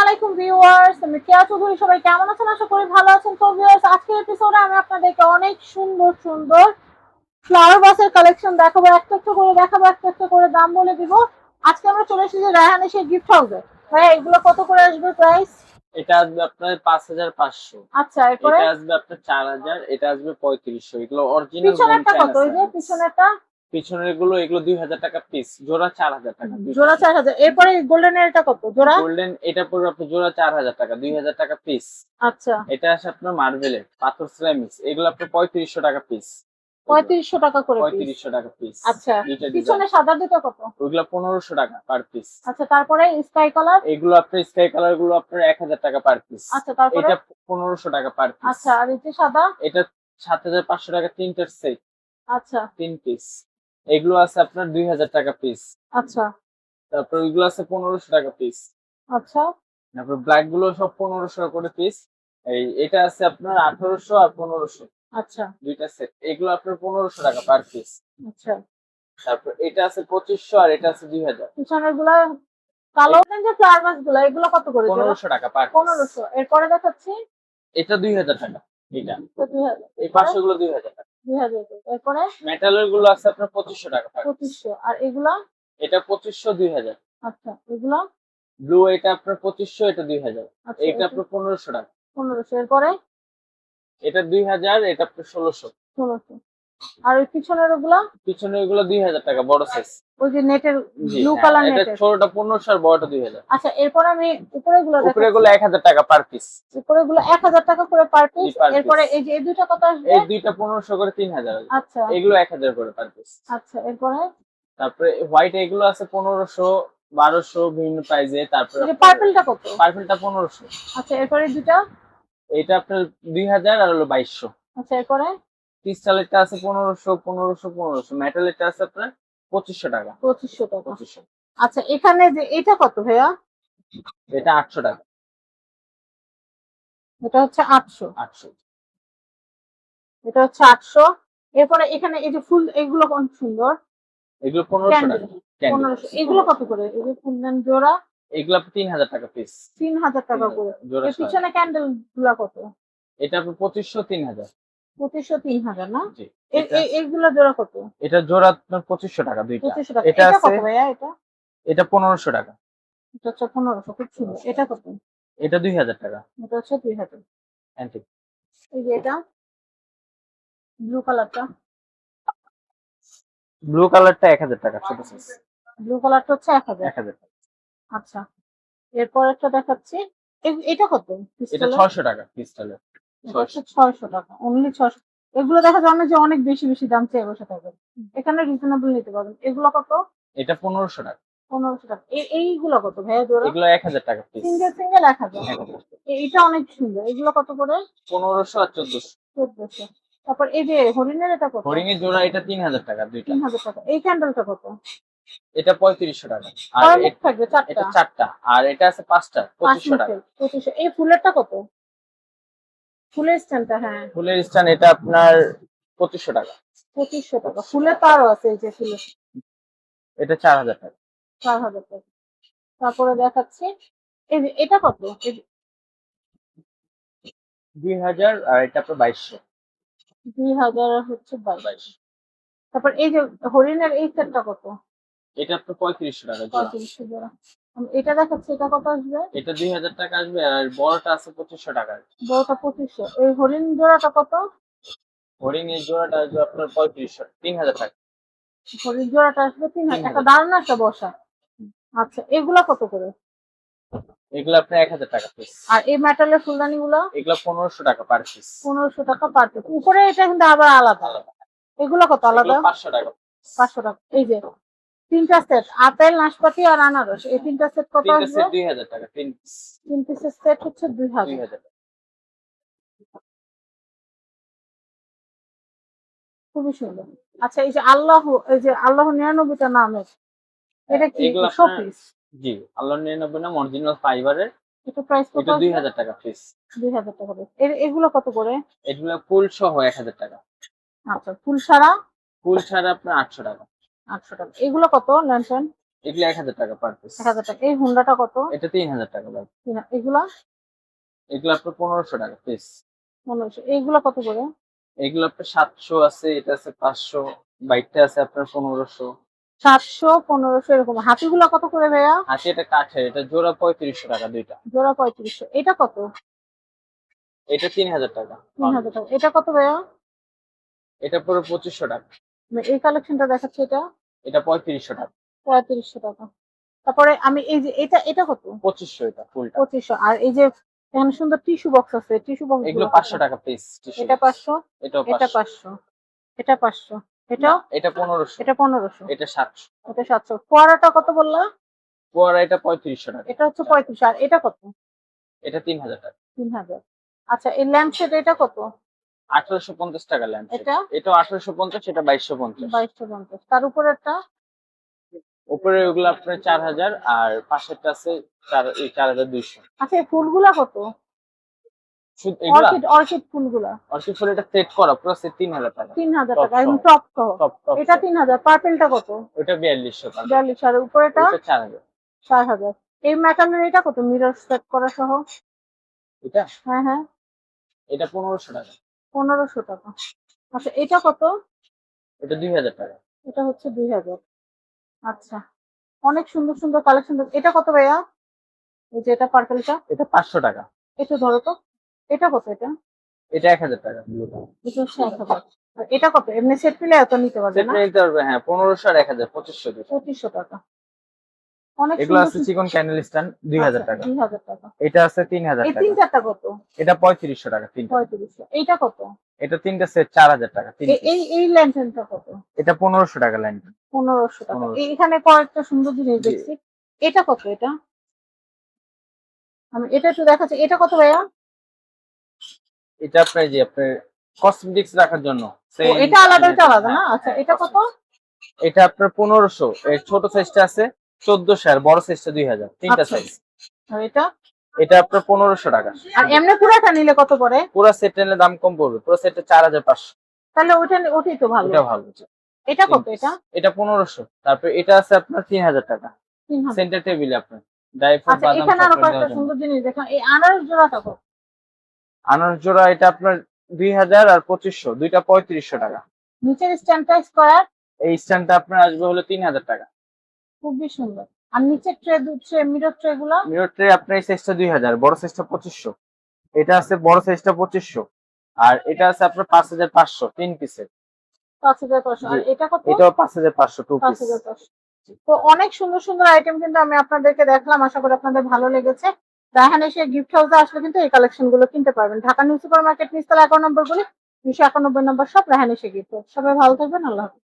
আলাইকুম ভিউয়ার্স, আমি কেয়া চৌধুরী। সবাই কেমন আছেন? আশা করি ভালো আছেন। তো ভিউয়ার্স, আজকের এপিসোডে আমি আপনাদেরকে অনেক সুন্দর সুন্দর ফ্লাওয়ার ভাসের কালেকশন দেখাবো। একটা একটা করে দেখাবো, একটা একটা করে দাম বলে দিব। আজকে আমরা চলে এসেছি রায়হান এশিয়া গিফট হাউসে। ভাই, এগুলো কত করে আসবে প্রাইস? এটা আসবে আপনার 5500। আচ্ছা, এরপরে এটা আসবে আপনার 4000, এটা আসবে 3500। এগুলো অরিজিনাল বোন পিছনেরটা চায়না কত? এই যে পিছনেরটা পিছনের এগুলো 2000 টাকা পিস, জোড়া 4000 টাকা। জোড়া 4000। এরপরে গোল্ডেনের এটা কত জোড়া? গোল্ডেন এটা পড়বে আপনার জোড়া 4000 টাকা, 2000 টাকা পিস। আচ্ছা, এটা আসে আপনার মার্বেলের পাথর সিরামিক্স, এগুলো আপনার 3500 টাকা পিস। 3500 টাকা করে পিস। 3500 টাকা পিস। আচ্ছা, দুইটা ডিজাইন, পিছনে সাদা দুটো কত? ওগুলো 1500 টাকা পার পিস। আচ্ছা, তারপরে স্কাই কালার? এগুলো আপনার স্কাই কালার গুলো আপনার 1000 টাকা পার পিস। আচ্ছা, তারপরে এটা 1500 টাকা পার পিস। আচ্ছা, আর এই যে সাদা? এটা 7500 টাকা তিনটার সেট, আচ্ছা 3 পিস। এগুলো আছে আপনার 2000 টাকা পিস। আচ্ছা তারপর এগুলো আছে 1500 টাকা পিস। আচ্ছা তারপর ব্ল্যাক গুলো সব 1500 করে পিস। এটা আছে আপনার 1800 আর 1500, আচ্ছা দুইটা সেট। এগুলো আপনার 1500 টাকা পার পিস। আচ্ছা। তারপর এটা আছে 2500 আর এটা আছে 2000। পিছনের গুলা কালো যে ফ্লাওয়ার ভাস গুলা, এগুলো কত করে জোড়া? 1500 টাকা পার পিস। 1500। এরপরে দেখাচ্ছি এটা 2000 টাকা। এটা তো 2000। এই পাশে গুলো 2000 টাকা। 2000। এরপরে মেটালের গুলো আছে আপনার 2500 টাকা পার পিস। 2500। আর এগুলা? এটা 2500, 2000। আচ্ছা, এগুলা? ব্লু এটা আপনার 2500, এটা 2000। আচ্ছা, এটা আপনার 1500 টাকা। 1500। এরপরে এটা 2000, এটা আপনার 1600। 1600। আর ওই পিছনের ওগুলা? পিছনে ওইগুলো 2000 টাকা, বড় সাইজ। ওই যে নেটের জি ব্লু হ্যাঁ, কালার এটা নেটের? ছোটটা 1500 আর বড়টা 2000। আচ্ছা, এরপর আমি উপরে গুলো উপরে দেখাচ্ছি। গুলো 1000 টাকা পার পিস। উপরে গুলো 1000 টাকা করে পার পিস। per piece। এরপরে এই যে এই দুটো কত আসবে? এই দুইটা 1500 করে 3000। আচ্ছা এগুলো 1000 করে পার পিস। আচ্ছা। এরপরে তারপরে হোয়াইট এগুলো আছে 1500, 1200 বিভিন্ন প্রাইসে। তারপরে এই যে পার্পলটা কত? পার্পলটা 1500। আচ্ছা, এরপরে দুটা? এটা আপনার 2000 আর হলো 2200। আচ্ছা, এরপরে ক্রিস্টালেরটা আছে 1500, 1500, 1500। মেটালেরটা আছে আপনার 2500 টাকা। 2500 টাকা। 2500। আচ্ছা, এখানে যে এটা কত ভাইয়া? এটা 800 টাকা। এটা হচ্ছে 800। 800। এটা হচ্ছে 800। এরপরে এখানে এই যে ফুল, এগুলো অনেক সুন্দর। এগুলো 1500 ক্যান্ডেল টাকা। ক্যান্ডেল 1500। এগুলো কত করে? এই যে ফুলদান জোড়া এগুলো 3000 টাকা পিস। 3000 টাকা করে। জোড়া এর পিছনে ক্যান্ডেল গুলা কত? এটা আপনার 2500, 3000। 2500 3000 না? জি। এইগুলো জোড়া কত? এটা জোড়া আপনার 2500 টাকা দুইটা। 2500 টাকা। এটা এটা আছে, কত ভাইয়া? এটা এটা 1500 টাকা। এটা হচ্ছে 1500। খুব সুন্দর। এটা কত? এটা 2000 টাকা। এটা হচ্ছে 2000। অ্যান্টিক। এই যে এটা ব্লু কালারটা? ব্লু কালারটা 1000 টাকা, ছোট সাইজ। ব্লু কালারটা হচ্ছে 1000। 1000 টাকা। আচ্ছা, এরপর একটা দেখাচ্ছি। এটা কত? এটা পিস্তলের? 600 টাকা ক্রিস্টালের। এটা হচ্ছে 600 টাকা। অনলি 600। এগুলো দেখা যায় অনেক যে অনেক বেশি বেশি দাম চেয়ে বসে থাকে। এখানে রিজনেবল নিতে পারবেন। এগুলো কত? এটা 1500 টাকা। 1500 টাকা। এইগুলো কত ভাইয়া জোড়া? এগুলো 1000 টাকা পিস। Single single 1000। 1000। এটা অনেক সুন্দর। এগুলো কত করে? 1500 আর 1400। 1400। তারপর এই যে হরিণের এটা কত? হরিং এর জোড়া এটা 3000 টাকা দুইটা। 3000 টাকা। এই ক্যান্ডেলটা কত? এটা 3500 টাকা। আর কয় মুখ থাকবে? এটা চারটা? চারটা, আর এটা আছে পাঁচটা, 2500 টাকা। 2500। এই ফুলেরটা কত? ফুলের স্ট্যান্ডটা? হ্যাঁ, ফুলের স্ট্যান্ড এটা আপনার 2500 টাকা। 2500 টাকা। ফুলের তারও আছে, এই যে ফুলের। এটা 4000 টাকা। 4000 টাকা। তারপরে দেখাচ্ছি এই যে এটা কত? 2000 আর এটা আপনার 2200। 2000 হচ্ছে 22। 2200। তারপর এই যে হরিণের এই সেটটা কত? এটা আপনার 3500 টাকা জোড়া। 3500 জোড়া। এটা দেখাচ্ছি, এটা কত আসবে? এটা 2000 টাকা আসবে, আর বড়টা আছে 2500 টাকা। বড়টা 2500। এই হরিণ জোড়াটা কত? হরিং এর জোড়াটা আসবে আপনার 3500, 3000 টাকা। হরিণ জোড়াটা আসবে 3000। 3000। একটা দারুণ একটা বসা। আচ্ছা, এগুলা কত করে? এগুলো আপনার 1000 টাকা পিস। আর এই মেটালের ফুলদানি গুলো? এগুলো 1500 টাকা পার পিস। 1500 টাকা পার পিস। উপরে এটা কিন্তু আবার আলাদা। এগুলো কত আলাদা? 500 টাকা। 500 টাকা। এই যে তিনটা সেট, আপেল নাশপাতি আর আনারস, এই তিনটা সেট কত তিনটা আসবে? সেট 2000 টাকা। তিন পিসের সেট হচ্ছে 2000। 2000 টাকা। খুবই সুন্দর। আচ্ছা, এই যে এই যে আল্লাহ 99টা নামের, এটা কি এগুলো আপনার, শোপিস? জি, আল্লাহ 99 নাম, অরিজিনাল ফাইবারের। এটা প্রাইস কত এটা আসবে? 2000 টাকা পিস। 2000 টাকা পিস। এগুলো কত করে? এগুলো ফুল সহ 1000 টাকা। আচ্ছা, ফুল ছাড়া? ফুল ছাড়া আপনার 800 টাকা। 800 টাকা। এগুলো কত ল্যান্টার্ন? এগুলো 1000 টাকা পার পিস। 1000 টাকা। এই হুন্ডাটা কত? এটা 3000 টাকা ভাই। এগুলা এগুলো আপনার 1500 টাকা পিস। 1500। এইগুলা কত করে? এগুলো আপনার 700 আছে, এটা আছে 500, বাইকটা আছে আপনার 1500। 700, 1500 এরকম। হাতিগুলা কত করে ভাইয়া? হাতি এটা কাঠের, এটা জোড়া 3500 টাকা দুইটা। জোড়া 3500। এটা কত? এটা 3000 টাকা। 3000 টাকা। এটা কত ভাইয়া? এটা পুরো 2500 টাকা। এই কালেকশনটা দেখাচ্ছি, এটা এটা 3500 টাকা। 3500 টাকা। তারপরে আমি এই যে এটা কত? 2500 এটা ফুলটা। 2500। আর এই যে এখানে সুন্দর টিস্যু বক্স আছে, টিস্যু বক্স এগুলো 500 টাকা পিস। এটা 500, এটাও এটা 500। 500, এটা 500, এটা এটা 1500। এটা 1500, এটা 700। এটা 700। ফোয়ারাটা কত বললা? পোয়ারা এটা 3500 টাকা। এটা হচ্ছে 3500। আর এটা কত? এটা 3000 টাকা। 3000। আচ্ছা, এই ল্যাম্প শেড এটা কত? 1850 টাকা ল্যাম্প। এটা এটাও 1850, এটা 2250। 2250। তার উপরে একটা উপরে ওগুলো আপনার 4000, আর পাশেরটা আছে 4200। আচ্ছা, এই ফুলগুলা কত? শুধু এগুলা অর্কিড ফুলগুলা অর্কিড ফুল, এটা সেট করা পুরো সেট 3000 টাকা। 3000 টপ টাকা, একদম সহ। টপ সহ। টপ টপ এটা সহ। 3000। পার্পেলটা কত? ওটা 4200 টাকা। 42। আর উপরেটা এটা 4000। 4000। এই মেটালের এটা কত? মিরর সেট করা সহ? এটা হ্যাঁ হ্যাঁ, এটা 1500 টাকা। 1500 টাকা। আচ্ছা, এটা কত? এটা 2000 টাকা। এটা হচ্ছে 2000। আচ্ছা, অনেক সুন্দর সুন্দর কালেকশন। এটা কত ভাইয়া? এই যে এটা পার্পেলটা, এটা 500 টাকা। একটু ধরো তো। এটা কত? এটা এটা 1000 টাকা। এটা হচ্ছে 1000। আর এটা কত? এমনি সেট নিলে এত নিতে পারবে সেট না? নিতে পারবে, হ্যাঁ 1500 আর 1000, 2500 দিতে। 2500 টাকা। অনেক এগুলো সুন্দর আছে চিকন ক্যান্ডেল স্ট্যান্ড 2000 টাকা। 2000 টাকা। এটা আছে 3000 এই টাকা। তিনটা কত? এটা 3500 টাকা তিনটা। 3500। এইটা কত? এটা তিনটা সেট 4000 টাকা তিন piece। এই ল্যান্টেনটা কত? এটা 1500 টাকা লাইন। 1500 টাকা। 1500। এখানে কয়েকটা সুন্দর জিনিস জি। দেখছি। এটা কত? এটা আমি এটা একটু দেখাচ্ছি। এটা কত ভাইয়া? এটা আপনার যে আপনার কসমেটিক্স রাখার জন্য ও, এটা আলাদা, এটা আলাদা না? আচ্ছা, এটা কত? এটা আপনার 1500। এর ছোট সাইজটা আছে 1400, আর বড় সাইজটা 2000, তিনটা আচ্ছা। সাইজ। আর এটা? এটা আপনার 1500 টাকা। আর এমনি পুরাটা নিলে কত পড়ে? পুরো সেট নিলে দাম কম পড়বে, পুরো সেটটা 4500। তাহলে ওটাই তো ভালো। এটা ভালো। এটা কত? এটা এটা 1500। তারপর এটা আছে আপনার 3000 টাকা 3000। সেন্টার টেবিলে আপনার ড্রাই ফ্রুট আচ্ছা, বাদাম এখানে আরো চকলেট কয়েকটা দেওয়ার জন্য। সুন্দর জিনিস দেখলাম। এই আনারস জোড়াটা কত? আনারস জোড়া এটা আপনার 2000 আর 2500, দুইটা 3500 টাকা। নিচের স্ট্যান্ডটা স্কয়ার, এই স্ট্যান্ডটা আপনার আসবে হলো 3000 টাকা। খুবই সুন্দর। আর নিচের মিরর ট্রে গুলো মিরর ট্রে আপনার এই সাইজটা 2000, বড় সাইজটা 2500। এটা আছে বড় সাইজটা 2500, আর এটা আছে আপনার 5500 তিন পিসের। 5500। আর এটা কত? এটাও 5500 টু পিস। 5500। তো অনেক সুন্দর সুন্দর আইটেম কিন্তু আমি আপনাদেরকে দেখলাম। আশা করি আপনাদের ভালো লেগেছে। রায়হান এসে গিফট হাউসে আসলে কিন্তু এই কালেকশন গুলো কিনতে পারবেন। ঢাকা নিউ সুপার মার্কেট নিচতলা 11 নম্বর গলি, 291 নম্বর শপ, রায়হান এসে গিফট হাউস। সবাই ভালো থাকবেন। আল্লাহ হাফেজ।